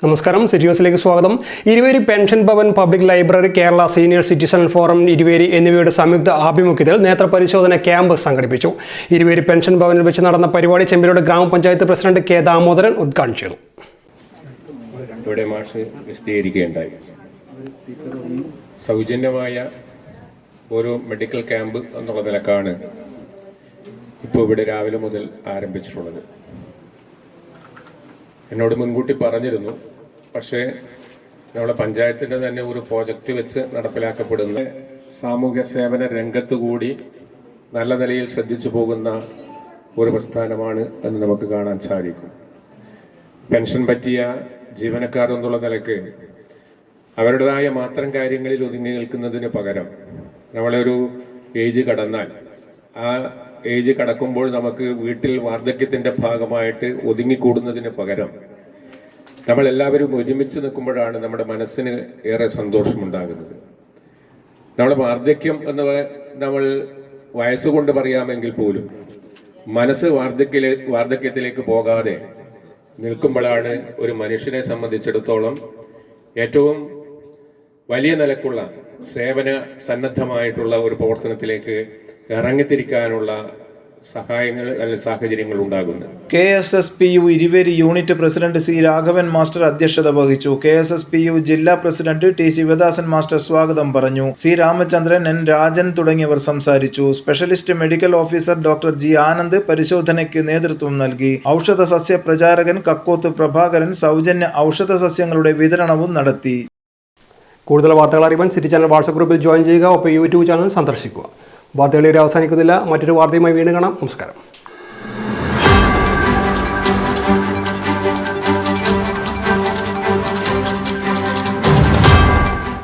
നമസ്കാരം, സിറ്റി ന്യൂസിലേക്ക് സ്വാഗതം. Iruveri pension Bhavan, public library, Kerala senior citizen forum Iruveri എന്നിവയുടെ സംയുക്ത ആഭിമുഖ്യത്തിൽ നേത്രപരിശോധന ക്യാമ്പ് സംഘടിപ്പിച്ചു. ഇരുവേരി പെൻഷൻ ഭവനിൽ വെച്ച് നടന്ന പരിപാടി ചെമ്പിലോട് ഗ്രാമപഞ്ചായത്ത് പ്രസിഡന്റ് കെ ദാമോദരൻ ഉദ്ഘാടനം ചെയ്തു. ഇവിടെ മാഷ് വിശദീകരിക്കുകയുണ്ടായി. സൗജന്യമായ ഒരു മെഡിക്കൽ ക്യാമ്പ് എന്നുള്ള നിലക്കാണ് ഇപ്പോൾ ഇവിടെ രാവിലെ മുതൽ ആരംഭിച്ചിട്ടുള്ളത്. എന്നോട് മുൻകൂട്ടി പറഞ്ഞിരുന്നു, പക്ഷേ നമ്മുടെ പഞ്ചായത്തിൻ്റെ തന്നെ ഒരു പ്രോജക്റ്റ് വെച്ച് നടപ്പിലാക്കപ്പെടുന്ന സാമൂഹ്യ സേവന രംഗത്ത് കൂടി നല്ല നിലയിൽ ശ്രദ്ധിച്ചു പോകുന്ന ഒരു പ്രസ്ഥാനമാണ് എന്ന് നമുക്ക് കാണാൻ സാധിക്കും. പെൻഷൻ പറ്റിയ ജീവനക്കാർ എന്നുള്ള നിലയ്ക്ക് അവരുടേതായ മാത്രം കാര്യങ്ങളിൽ ഒതുങ്ങി നിൽക്കുന്നതിന് പകരം നമ്മളൊരു ഏജ് കടന്നാൽ ആ ഏജ് കടക്കുമ്പോൾ നമുക്ക് വീട്ടിൽ വാർദ്ധക്യത്തിൻ്റെ ഭാഗമായിട്ട് ഒതുങ്ങിക്കൂടുന്നതിന് പകരം നമ്മളെല്ലാവരും ഒരുമിച്ച് നിൽക്കുമ്പോഴാണ് നമ്മുടെ മനസ്സിന് ഏറെ സന്തോഷമുണ്ടാകുന്നത്. നമ്മുടെ വാർദ്ധക്യം എന്ന് നമ്മൾ വയസ്സുകൊണ്ട് പറയാമെങ്കിൽ പോലും മനസ്സ് വാർദ്ധക്യത്തിലേക്ക് പോകാതെ നിൽക്കുമ്പോഴാണ് ഒരു മനുഷ്യനെ സംബന്ധിച്ചിടത്തോളം ഏറ്റവും വലിയ നിലക്കുള്ള സേവന സന്നദ്ധമായിട്ടുള്ള ഒരു പ്രവർത്തനത്തിലേക്ക് ഇറങ്ങിത്തിരിക്കാനുള്ള സഹായങ്ങൾ അല്ലെങ്കിൽ സാഹചര്യങ്ങൾ ഉണ്ടാകുന്നത്. KSSPU Iruveri unit president C Raghavan master അധ്യക്ഷത വഹിച്ചു. KSSPU ജില്ലാ പ്രസിഡന്റ് ടി ശിവദാസൻ മാസ്റ്റർ സ്വാഗതം പറഞ്ഞു. സി രാമചന്ദ്രൻ, N രാജൻ തുടങ്ങിയവർ സംസാരിച്ചു. Specialist medical officer doctor G Anand പരിശോധനയ്ക്ക് നേതൃത്വം നൽകി. ഔഷധ സസ്യ പ്രചാരകൻ കക്കോത്ത് പ്രഭാകരൻ സൗജന്യ ഔഷധ സസ്യങ്ങളുടെ വിതരണവും നടത്തി. കൂടുതൽ വാർത്തകൾ അറിയാൻ സിറ്റി ചാനൽ വാട്സ്ആപ്പ് ഗ്രൂപ്പിൽ ജോയിൻ ചെയ്യുക. ഒപ്പം യൂട്യൂബ് ചാനൽ സന്ദർശിക്കുക. വാർത്തകൾ അവസാനിക്കുന്നില്ല. മറ്റൊരു വാർത്തയുമായി വീണ്ടും കാണാം. നമസ്കാരം.